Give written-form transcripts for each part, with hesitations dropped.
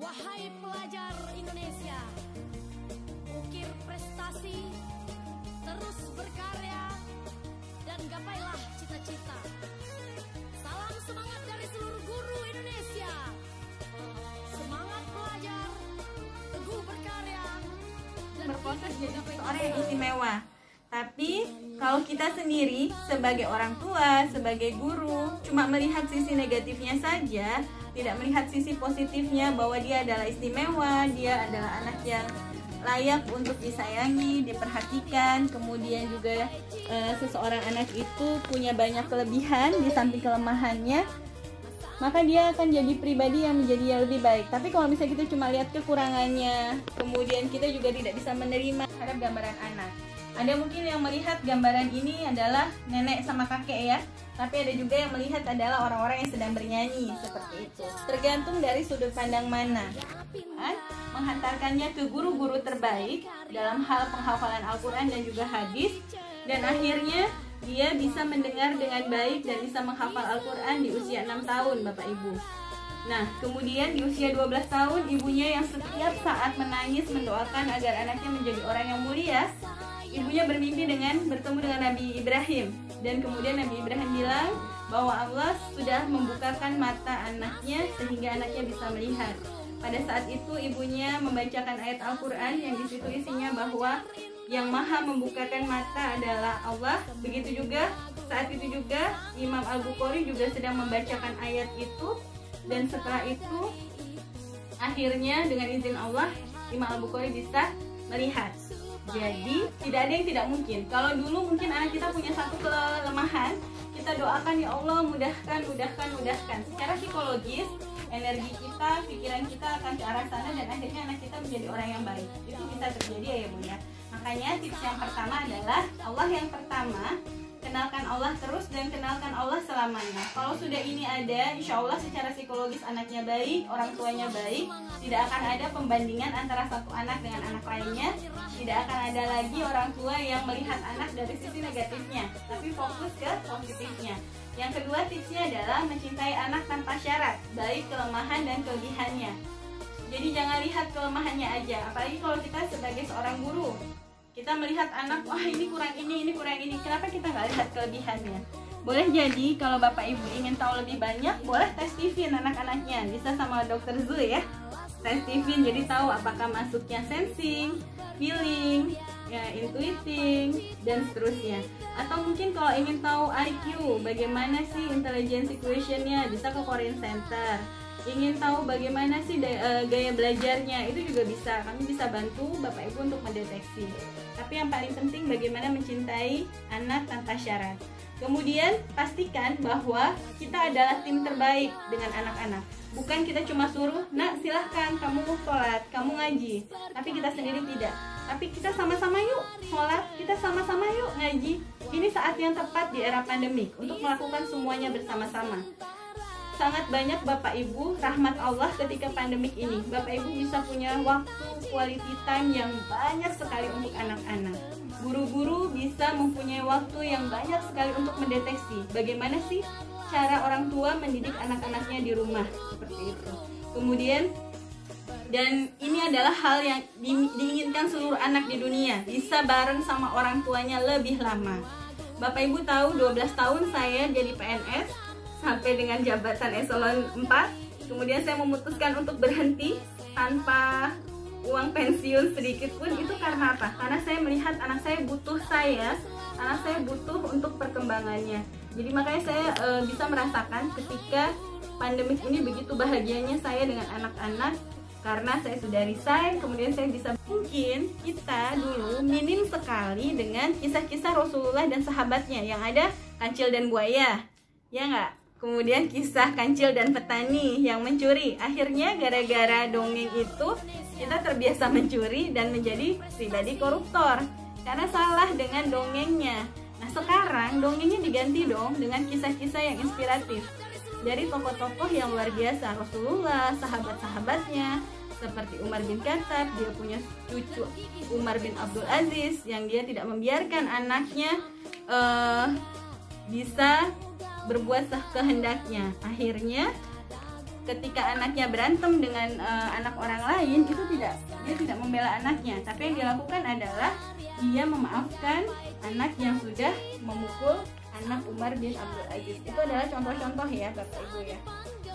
Wahai pelajar Indonesia, ukir prestasi, terus berkarya, dan gapailah cita-cita. Salam semangat dari seluruh guru Indonesia. Semangat pelajar, teguh berkarya, dan berproses jadi seorang yang istimewa. Tapi kalau kita sendiri sebagai orang tua, sebagai guru, cuma melihat sisi negatifnya saja, tidak melihat sisi positifnya bahwa dia adalah istimewa, dia adalah anak yang layak untuk disayangi, diperhatikan. Kemudian juga seseorang anak itu punya banyak kelebihan di samping kelemahannya, maka dia akan jadi pribadi yang menjadi yang lebih baik. Tapi kalau misalnya kita cuma lihat kekurangannya, kemudian kita juga tidak bisa menerima terhadap gambaran anak. Ada mungkin yang melihat gambaran ini adalah nenek sama kakek ya, tapi ada juga yang melihat adalah orang-orang yang sedang bernyanyi, seperti itu. Tergantung dari sudut pandang mana. Menghantarkannya ke guru-guru terbaik dalam hal penghafalan Al-Quran dan juga hadis, dan akhirnya dia bisa mendengar dengan baik dan bisa menghafal Al-Quran di usia 6 tahun Bapak Ibu. Nah, kemudian di usia 12 tahun ibunya yang setiap saat menangis mendoakan agar anaknya menjadi orang yang mulia. Ibunya bermimpi dengan bertemu dengan Nabi Ibrahim, dan kemudian Nabi Ibrahim bilang bahwa Allah sudah membukakan mata anaknya sehingga anaknya bisa melihat. Pada saat itu ibunya membacakan ayat Al-Quran yang di situ isinya bahwa yang maha membukakan mata adalah Allah. Begitu juga saat itu juga Imam Al-Bukhari juga sedang membacakan ayat itu, dan setelah itu akhirnya dengan izin Allah Imam Al-Bukhari bisa melihat. Jadi tidak ada yang tidak mungkin. Kalau dulu mungkin anak kita punya satu kelemahan, kita doakan ya Allah mudahkan. Secara psikologis, energi kita, pikiran kita akan ke arah sana dan akhirnya anak kita menjadi orang yang baik. Itu bisa terjadi ya Bunda. Makanya tips yang pertama adalah Allah yang pertama. Kenalkan Allah terus dan kenalkan Allah selamanya. Kalau sudah ini ada, insya Allah secara psikologis anaknya baik, orang tuanya baik, tidak akan ada pembandingan antara satu anak dengan anak lainnya. Tidak akan ada lagi orang tua yang melihat anak dari sisi negatifnya, tapi fokus ke positifnya. Yang kedua tipsnya adalah mencintai anak tanpa syarat, baik kelemahan dan kelebihannya. Jadi jangan lihat kelemahannya aja, apalagi kalau kita sebagai seorang guru. Kita melihat anak, wah ini kurang ini kurang ini. Kenapa kita nggak lihat kelebihannya? Boleh jadi kalau Bapak Ibu ingin tahu lebih banyak, boleh tes TV anak-anaknya. Bisa sama Dr. Zul ya. Tes TV jadi tahu apakah masuknya sensing, feeling, ya, intuiting, dan seterusnya. Atau mungkin kalau ingin tahu IQ, bagaimana sih intelligence equation-nya, bisa ke Korean Center. Ingin tahu bagaimana sih gaya belajarnya, itu juga bisa. Kami bisa bantu Bapak Ibu untuk mendeteksi. Tapi yang paling penting bagaimana mencintai anak tanpa syarat. Kemudian pastikan bahwa kita adalah tim terbaik dengan anak-anak. Bukan kita cuma suruh, nak silahkan kamu sholat, kamu ngaji. Tapi kita sendiri tidak. Tapi kita sama-sama yuk sholat, kita sama-sama yuk ngaji. Ini saat yang tepat di era pandemik untuk melakukan semuanya bersama-sama. Sangat banyak Bapak Ibu, rahmat Allah ketika pandemik ini. Bapak Ibu bisa punya waktu quality time yang banyak sekali untuk anak-anak. Guru-guru bisa mempunyai waktu yang banyak sekali untuk mendeteksi bagaimana sih cara orang tua mendidik anak-anaknya di rumah, seperti itu. Kemudian, dan ini adalah hal yang diinginkan seluruh anak di dunia, bisa bareng sama orang tuanya lebih lama. Bapak Ibu tahu 12 tahun saya jadi PNS sampai dengan jabatan eselon 4. Kemudian saya memutuskan untuk berhenti tanpa uang pensiun sedikit pun. Itu karena apa? Karena saya melihat anak saya butuh anak saya butuh untuk perkembangannya. Jadi makanya saya bisa merasakan ketika pandemik ini begitu bahagianya saya dengan anak-anak, karena saya sudah resign. Kemudian saya bisa, mungkin kita dulu minim sekali dengan kisah-kisah Rasulullah dan sahabatnya yang ada kancil dan buaya, ya nggak? Kemudian kisah kancil dan petani yang mencuri. Akhirnya gara-gara dongeng itu kita terbiasa mencuri dan menjadi pribadi koruptor karena salah dengan dongengnya. Nah sekarang dongengnya diganti dong dengan kisah-kisah yang inspiratif dari tokoh-tokoh yang luar biasa. Rasulullah, sahabat-sahabatnya seperti Umar bin Khattab, dia punya cucu Umar bin Abdul Aziz yang dia tidak membiarkan anaknya bisa berbuat sekehendaknya. Akhirnya ketika anaknya berantem dengan anak orang lain, itu dia tidak membela anaknya, tapi yang dilakukan adalah dia memaafkan anak yang sudah memukul anak Umar bin Abdul Aziz. Itu adalah contoh-contoh ya Bapak Ibu ya.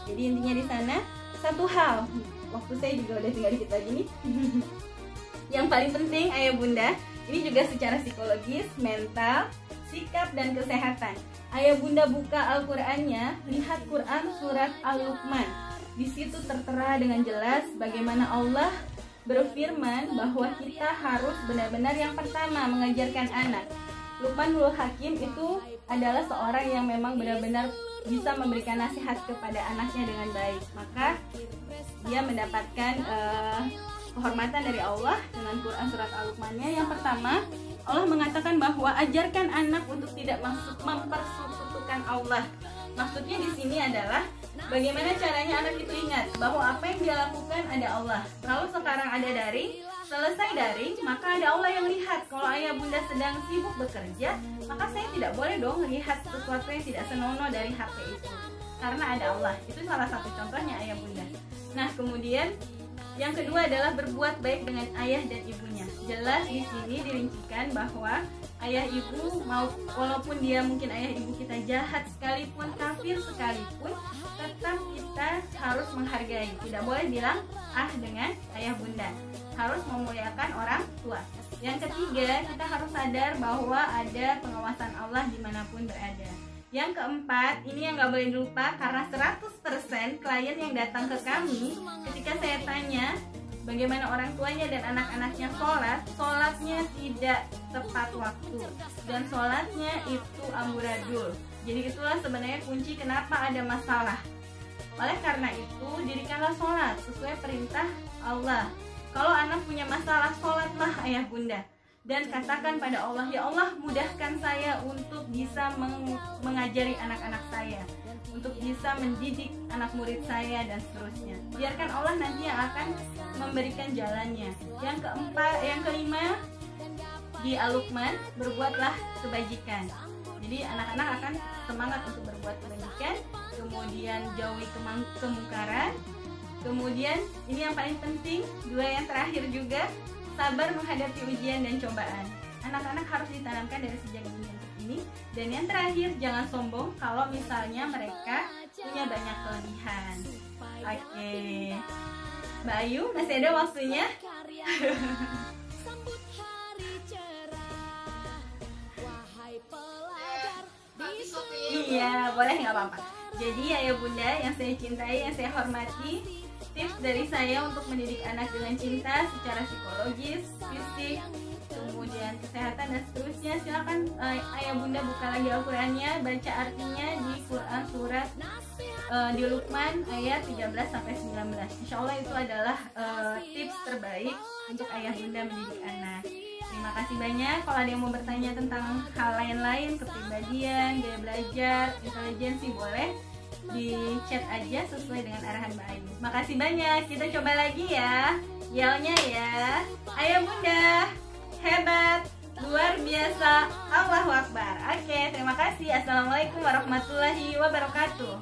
Jadi intinya di sana satu hal, waktu saya juga udah tinggal dikit lagi nih. Yang paling penting ayah bunda, ini juga secara psikologis, mental, sikap dan kesehatan. Ayah bunda buka Al-Qur'annya, lihat Quran surat Al-Luqman. Di situ tertera dengan jelas bagaimana Allah berfirman bahwa kita harus benar-benar yang pertama mengajarkan anak. Luqmanul Hakim itu adalah seorang yang memang benar-benar bisa memberikan nasihat kepada anaknya dengan baik. Maka dia mendapatkan kehormatan dari Allah dengan Quran surat Al-Luqmannya. Yang pertama, Allah mengatakan bahwa ajarkan anak untuk tidak mempersekutukan Allah. Maksudnya di sini adalah bagaimana caranya anak itu ingat bahwa apa yang dia lakukan ada Allah. Kalau sekarang ada daring, selesai daring, maka ada Allah yang lihat. Kalau ayah bunda sedang sibuk bekerja, maka saya tidak boleh dong melihat sesuatu yang tidak senonoh dari HP itu, karena ada Allah. Itu salah satu contohnya ayah bunda. Nah, kemudian yang kedua adalah berbuat baik dengan ayah dan ibunya. Jelas di sini dirincikan bahwa ayah ibu, walaupun dia mungkin ayah ibu kita jahat sekalipun, kafir sekalipun, tetap kita harus menghargai. Tidak boleh bilang dengan ayah bunda. Harus memuliakan orang tua. Yang ketiga, kita harus sadar bahwa ada pengawasan Allah dimanapun berada. Yang keempat, ini yang gak boleh dilupa, karena 100% klien yang datang ke kami, ketika saya tanya bagaimana orang tuanya dan anak-anaknya sholatnya tidak tepat waktu, dan sholatnya itu amburadul. Jadi itulah sebenarnya kunci kenapa ada masalah. Oleh karena itu, dirikanlah sholat sesuai perintah Allah. Kalau anak punya masalah, sholatlah ayah bunda, dan katakan pada Allah, ya Allah mudahkan saya untuk bisa mengajari anak-anak saya, untuk bisa mendidik anak murid saya dan seterusnya. Biarkan Allah nanti yang akan memberikan jalannya. Yang kelima di Al-Luqman, berbuatlah kebajikan. Jadi anak-anak akan semangat untuk berbuat kebajikan, kemudian jauhi kemungkaran. Kemudian ini yang paling penting, dua yang terakhir juga, sabar menghadapi ujian dan cobaan. Anak-anak harus ditanamkan dari sejak dini untuk ini. Dan yang terakhir, jangan sombong kalau misalnya mereka punya banyak kelebihan. Oke, Mbak Ayu, masih ada waktunya? Iya, boleh, nggak apa-apa. Jadi ayah bunda yang saya cintai, yang saya hormati, tips dari saya untuk mendidik anak dengan cinta secara psikologis, fisik, kemudian kesehatan dan seterusnya, silakan ayah bunda buka lagi Al-Qur'annya, baca artinya di Quran surat di Luqman ayat 13-19. Insya Allah itu adalah tips terbaik untuk ayah bunda mendidik anak. Terima kasih banyak. Kalau ada yang mau bertanya tentang hal lain-lain, kepribadian, gaya belajar, intelijensi, boleh di chat aja sesuai dengan arahan Mbak Ayu. Makasih banyak. Kita coba lagi ya. Yelnya ya. Ayah bunda hebat, luar biasa, Allahu Akbar. Oke, terima kasih. Assalamualaikum warahmatullahi wabarakatuh.